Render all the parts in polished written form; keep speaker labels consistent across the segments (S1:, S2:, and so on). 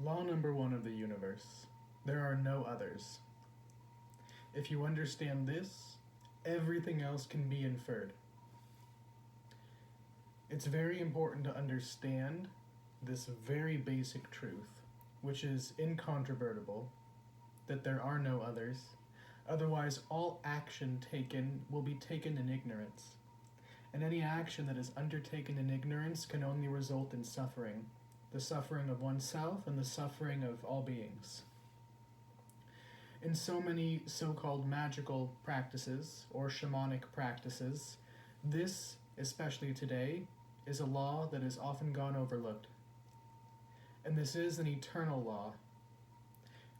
S1: Law number one of the universe. There are no others. If you understand this, everything else can be inferred. It's very important to understand this very basic truth, which is incontrovertible, that there are no others. Otherwise, all action taken will be taken in ignorance. And any action that is undertaken in ignorance can only result in suffering, the suffering of oneself and the suffering of all beings. In so many so called magical practices or shamanic practices, this, especially today, is a law that is often gone overlooked. And this is an eternal law.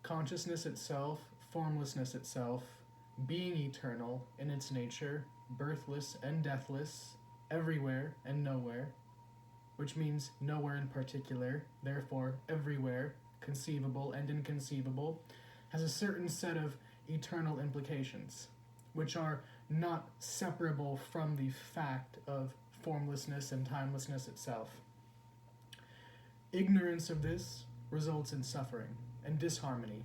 S1: Consciousness itself, formlessness itself, being eternal in its nature, birthless and deathless, everywhere and nowhere, which means nowhere in particular, therefore everywhere, conceivable and inconceivable, has a certain set of eternal implications, which are not separable from the fact of formlessness and timelessness itself. Ignorance of this results in suffering and disharmony.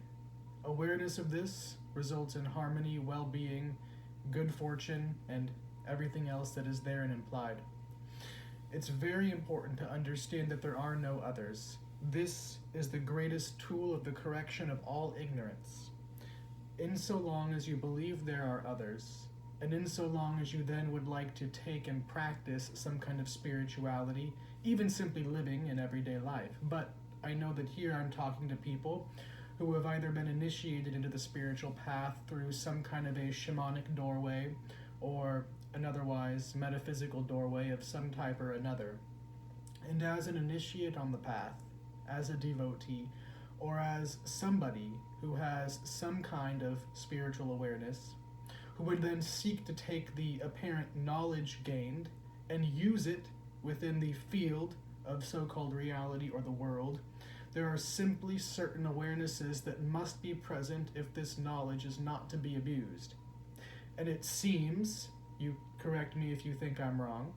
S1: Awareness of this results in harmony, well-being, good fortune, and everything else that is there and implied. It's very important to understand that there are no others. This is the greatest tool of the correction of all ignorance. In so long as you believe there are others, and in so long as you then would like to take and practice some kind of spirituality, even simply living in everyday life. But I know that here I'm talking to people who have either been initiated into the spiritual path through some kind of a shamanic doorway or an otherwise metaphysical doorway of some type or another. And as an initiate on the path, as a devotee, or as somebody who has some kind of spiritual awareness, who would then seek to take the apparent knowledge gained and use it within the field of so-called reality or the world, there are simply certain awarenesses that must be present if this knowledge is not to be abused. And it seems, you correct me if you think I'm wrong,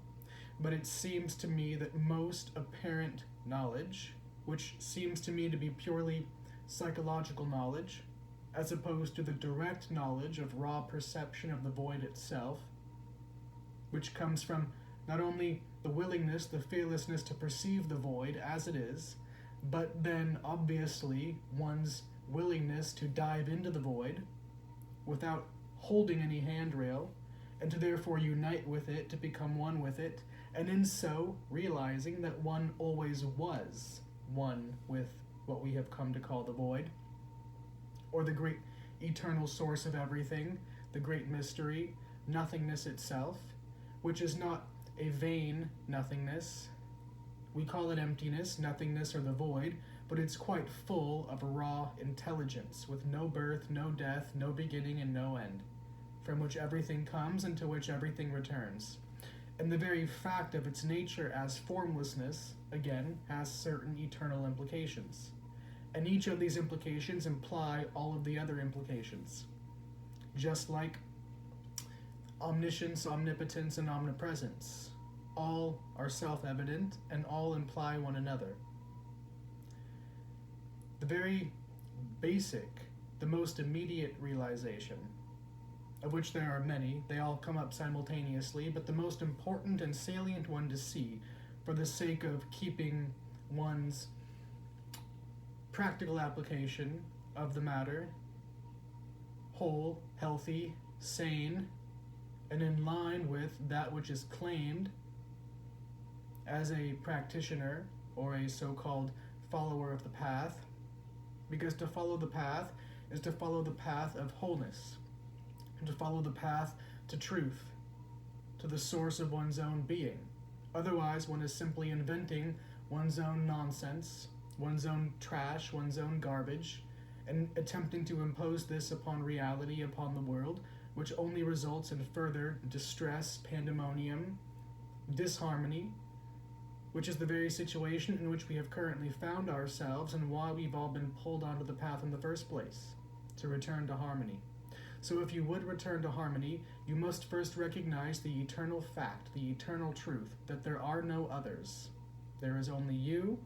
S1: but it seems to me that most apparent knowledge, which seems to me to be purely psychological knowledge, as opposed to the direct knowledge of raw perception of the void itself, which comes from not only the willingness, the fearlessness to perceive the void as it is, but then obviously one's willingness to dive into the void without holding any handrail, and to therefore unite with it, to become one with it, and in so realizing that one always was one with what we have come to call the void, or the great eternal source of everything, the great mystery, nothingness itself, which is not a vain nothingness. We call it emptiness, nothingness, or the void, but it's quite full of raw intelligence, with no birth, no death, no beginning, and no end, from which everything comes and to which everything returns. And the very fact of its nature as formlessness, again, has certain eternal implications. And each of these implications imply all of the other implications. Just like omniscience, omnipotence, and omnipresence. All are self-evident and all imply one another. The very basic, the most immediate realization, of which there are many, they all come up simultaneously, but the most important and salient one to see for the sake of keeping one's practical application of the matter whole, healthy, sane, and in line with that which is claimed as a practitioner or a so-called follower of the path, because to follow the path is to follow the path of wholeness, and to follow the path to truth, to the source of one's own being. Otherwise, one is simply inventing one's own nonsense, one's own trash, one's own garbage, and attempting to impose this upon reality, upon the world, which only results in further distress, pandemonium, disharmony, which is the very situation in which we have currently found ourselves and why we've all been pulled onto the path in the first place, to return to harmony. So if you would return to harmony, you must first recognize the eternal fact, the eternal truth, that there are no others. There is only you,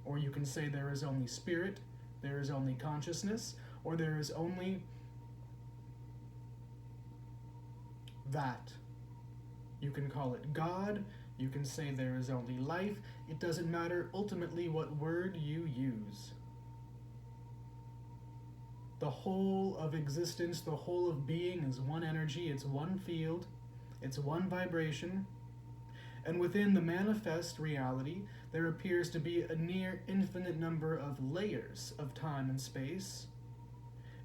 S1: Or you can say there is only spirit, there is only consciousness, or there is only that. You can call it God, you can say there is only life. It doesn't matter ultimately what word you use. The whole of existence, the whole of being is one energy, it's one field, it's one vibration. And within the manifest reality, there appears to be a near infinite number of layers of time and space.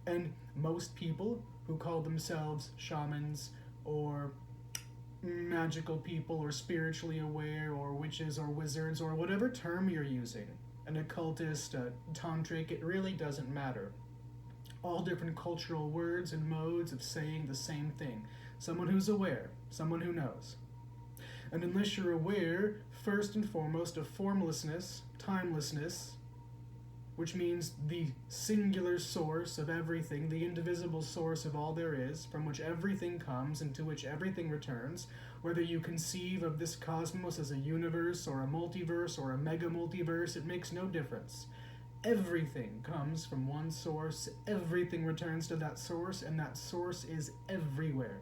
S1: And most people who call themselves shamans or magical people or spiritually aware or witches or wizards or whatever term you're using, an occultist, a tantric, it really doesn't matter. All different cultural words and modes of saying the same thing. Someone who's aware, someone who knows. And unless you're aware, first and foremost, of formlessness, timelessness, which means the singular source of everything, the indivisible source of all there is, from which everything comes and to which everything returns, whether you conceive of this cosmos as a universe or a multiverse or a mega multiverse, it makes no difference. Everything comes from one source, everything returns to that source, and that source is everywhere.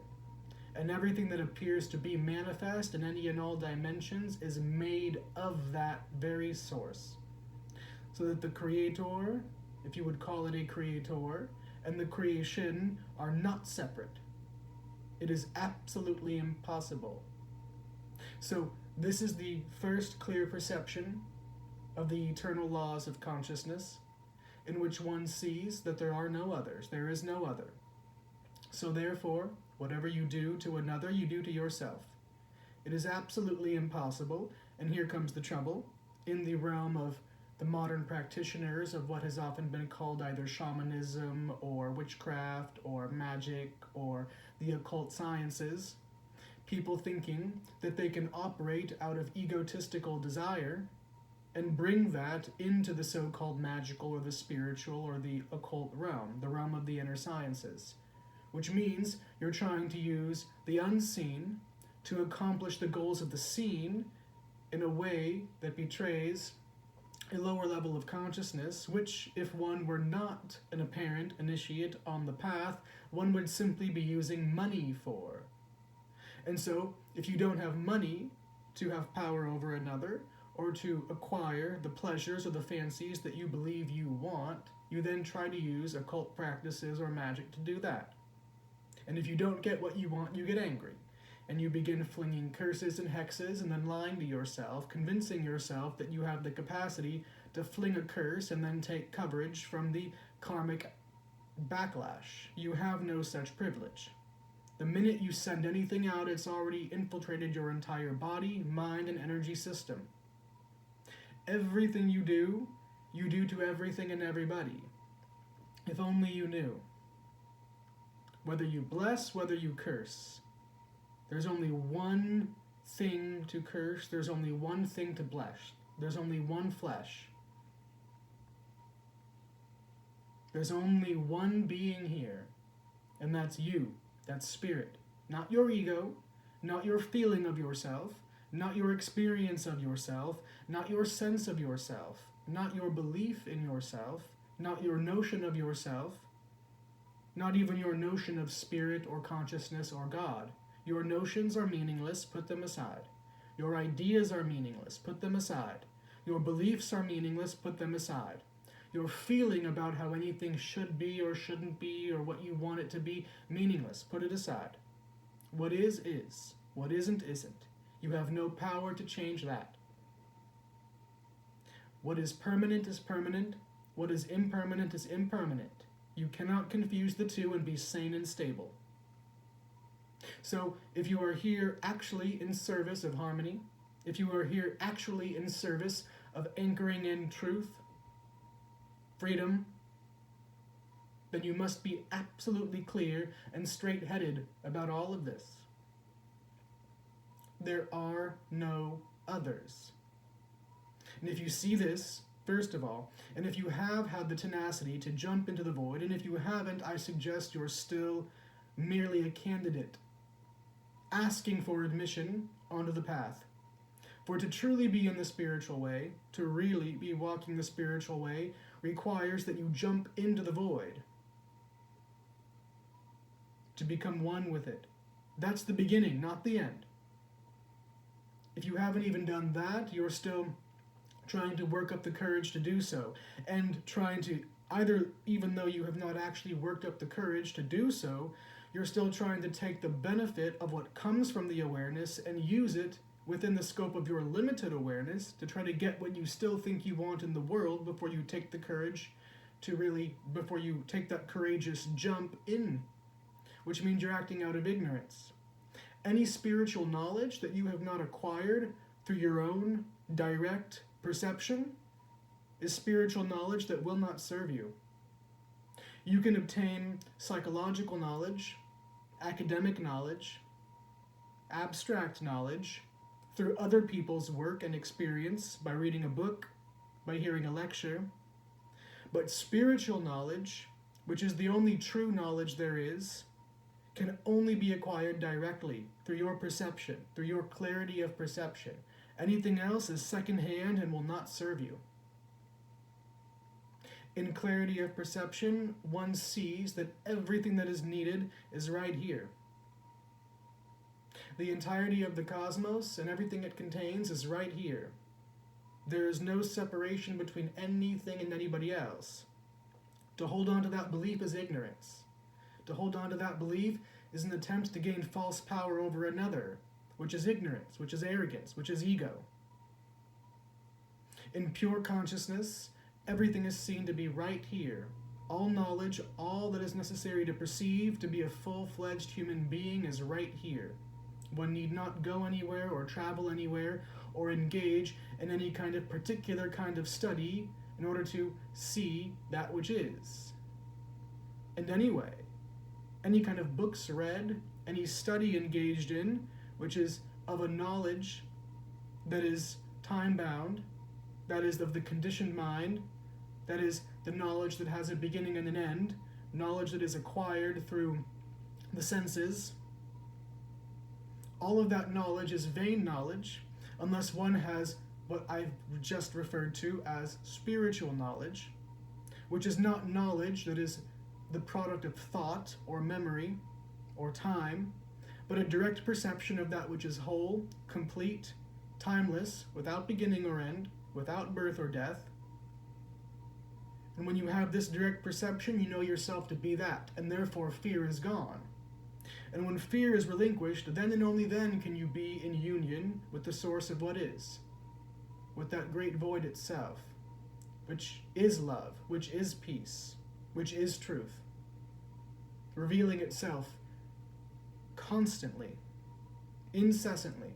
S1: And everything that appears to be manifest in any and all dimensions is made of that very source. So that the creator, if you would call it a creator, and the creation are not separate. It is absolutely impossible. So this is the first clear perception of the eternal laws of consciousness, in which one sees that there are no others, there is no other. So therefore, whatever you do to another, you do to yourself. It is absolutely impossible, and here comes the trouble, in the realm of the modern practitioners of what has often been called either shamanism or witchcraft or magic or the occult sciences, people thinking that they can operate out of egotistical desire and bring that into the so-called magical or the spiritual or the occult realm, the realm of the inner sciences, which means you're trying to use the unseen to accomplish the goals of the seen in a way that betrays a lower level of consciousness, which, if one were not an apparent initiate on the path, one would simply be using money for. And so, if you don't have money to have power over another, or to acquire the pleasures or the fancies that you believe you want, you then try to use occult practices or magic to do that. And if you don't get what you want, you get angry. And you begin flinging curses and hexes and then lying to yourself, convincing yourself that you have the capacity to fling a curse and then take coverage from the karmic backlash. You have no such privilege. The minute you send anything out, it's already infiltrated your entire body, mind, and energy system. Everything you do to everything and everybody. If only you knew. Whether you bless, whether you curse, there's only one thing to curse, there's only one thing to bless. There's only one flesh. There's only one being here, and that's you, that's spirit. Not your ego, not your feeling of yourself, not your experience of yourself, not your sense of yourself, not your belief in yourself, not your notion of yourself, not even your notion of spirit or consciousness or God. Your notions are meaningless, put them aside. Your ideas are meaningless, put them aside. Your beliefs are meaningless, put them aside. Your feeling about how anything should be or shouldn't be or what you want it to be, meaningless, put it aside. What is. What isn't. You have no power to change that. What is permanent is permanent. What is impermanent is impermanent. You cannot confuse the two and be sane and stable. So, if you are here actually in service of harmony, if you are here actually in service of anchoring in truth, freedom, then you must be absolutely clear and straight-headed about all of this. There are no others. And if you see this, first of all, and if you have had the tenacity to jump into the void, and if you haven't, I suggest you're still merely a candidate asking for admission onto the path. For to truly be in the spiritual way, to really be walking the spiritual way, requires that you jump into the void, to become one with it. That's the beginning, not the end. If you haven't even done that, you're still trying to work up the courage to do so, and trying to, either, even though you have not actually worked up the courage to do so, you're still trying to take the benefit of what comes from the awareness and use it within the scope of your limited awareness to try to get what you still think you want in the world before you take the courage to really, before you take that courageous jump in, which means you're acting out of ignorance. Any spiritual knowledge that you have not acquired through your own direct perception is spiritual knowledge that will not serve you. You can obtain psychological knowledge, academic knowledge, abstract knowledge through other people's work and experience, by reading a book, by hearing a lecture. But spiritual knowledge, which is the only true knowledge there is, can only be acquired directly through your perception, through your clarity of perception. Anything else is secondhand and will not serve you. In clarity of perception, one sees that everything that is needed is right here. The entirety of the cosmos and everything it contains is right here. There is no separation between anything and anybody else. To hold on to that belief is ignorance. To hold on to that belief is an attempt to gain false power over another, which is ignorance, which is arrogance, which is ego. In pure consciousness, everything is seen to be right here. All knowledge, all that is necessary to perceive, to be a full-fledged human being is right here. One need not go anywhere or travel anywhere or engage in any kind of particular kind of study in order to see that which is. And anyway, any kind of books read, any study engaged in, which is of a knowledge that is time-bound, that is of the conditioned mind, that is the knowledge that has a beginning and an end, knowledge that is acquired through the senses, all of that knowledge is vain knowledge unless one has what I've just referred to as spiritual knowledge, which is not knowledge that is the product of thought or memory or time, but a direct perception of that which is whole, complete, timeless, without beginning or end, without birth or death. And when you have this direct perception, you know yourself to be that, and therefore fear is gone. And when fear is relinquished, then and only then can you be in union with the source of what is, with that great void itself, which is love, which is peace, which is truth, revealing itself constantly, incessantly.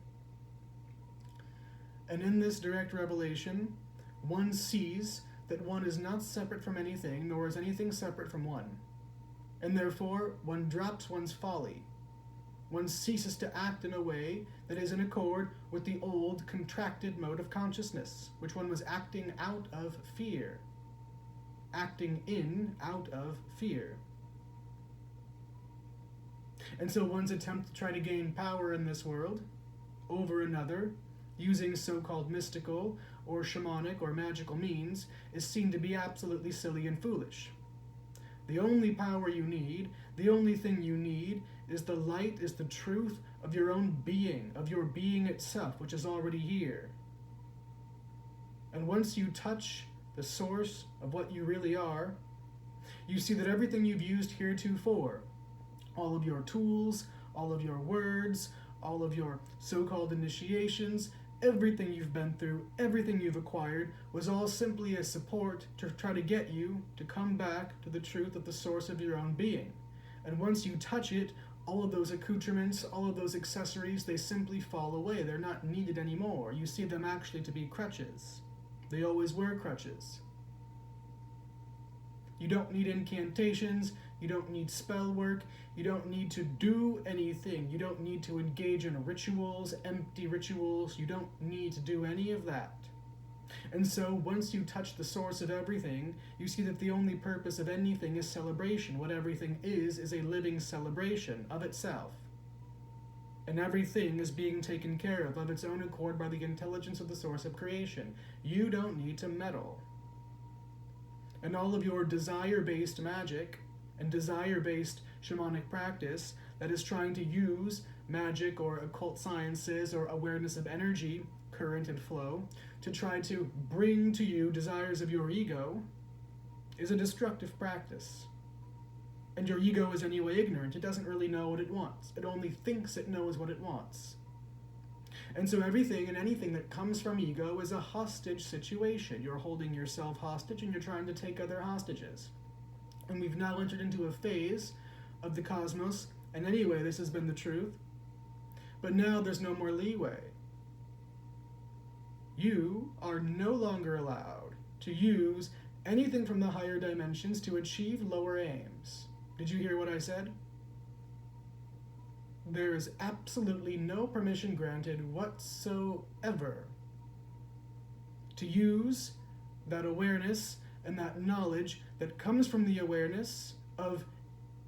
S1: And in this direct revelation, one sees that one is not separate from anything, nor is anything separate from one. And therefore, one drops one's folly. One ceases to act in a way that is in accord with the old, contracted mode of consciousness, which one was acting out of fear. Acting in, out of fear. And so one's attempt to try to gain power in this world over another, using so-called mystical or shamanic or magical means, is seen to be absolutely silly and foolish. The only power you need, the only thing you need, is the light, is the truth of your own being, of your being itself, which is already here. And once you touch the source of what you really are, you see that everything you've used heretofore, all of your tools, all of your words, all of your so-called initiations, everything you've been through, everything you've acquired, was all simply a support to try to get you to come back to the truth of the source of your own being. And once you touch it, all of those accoutrements, all of those accessories, they simply fall away. They're not needed anymore. You see them actually to be crutches. They always were crutches. You don't need incantations, you don't need spell work, you don't need to do anything. You don't need to engage in rituals, empty rituals. You don't need to do any of that. And so once you touch the source of everything, you see that the only purpose of anything is celebration. What everything is a living celebration of itself. And everything is being taken care of its own accord by the intelligence of the source of creation. You don't need to meddle. And all of your desire-based magic and desire-based shamanic practice that is trying to use magic or occult sciences or awareness of energy, current and flow, to try to bring to you desires of your ego is a destructive practice. And your ego is anyway ignorant. It doesn't really know what it wants. It only thinks it knows what it wants. And so everything and anything that comes from ego is a hostage situation. You're holding yourself hostage and you're trying to take other hostages. And we've now entered into a phase of the cosmos, and anyway, this has been the truth, but now there's no more leeway. You are no longer allowed to use anything from the higher dimensions to achieve lower aims. Did you hear what I said? There is absolutely no permission granted whatsoever to use that awareness and that knowledge that comes from the awareness of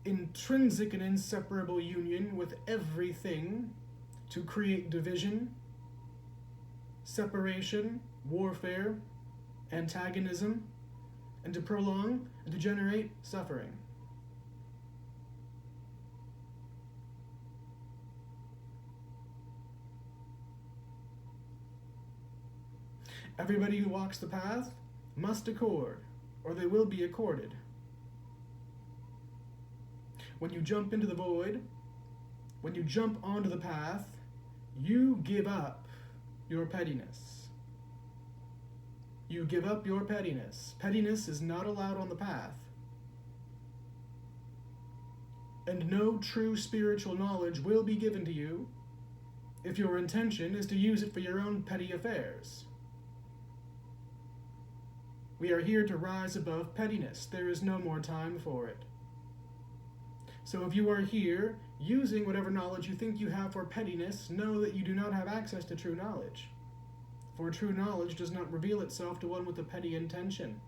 S1: intrinsic and inseparable union with everything to create division, separation, warfare, antagonism, and to prolong and to generate suffering. Everybody who walks the path must accord, or they will be accorded. When you jump into the void, when you jump onto the path, you give up your pettiness. You give up your pettiness. Pettiness is not allowed on the path. And no true spiritual knowledge will be given to you if your intention is to use it for your own petty affairs. We are here to rise above pettiness. There is no more time for it. So if you are here using whatever knowledge you think you have for pettiness, know that you do not have access to true knowledge. For true knowledge does not reveal itself to one with a petty intention.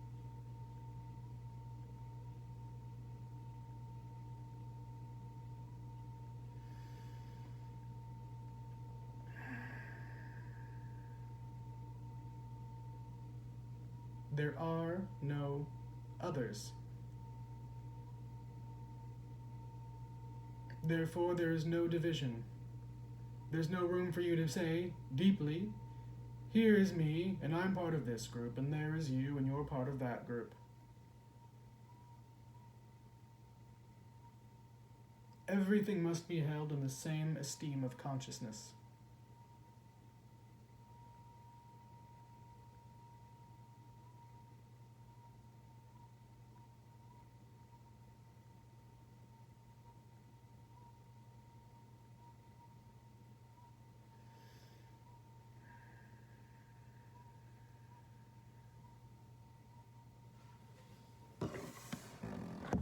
S1: There are no others. Therefore, there is no division. There's no room for you to say, deeply, here is me, and I'm part of this group, and there is you, and you're part of that group. Everything must be held in the same esteem of consciousness.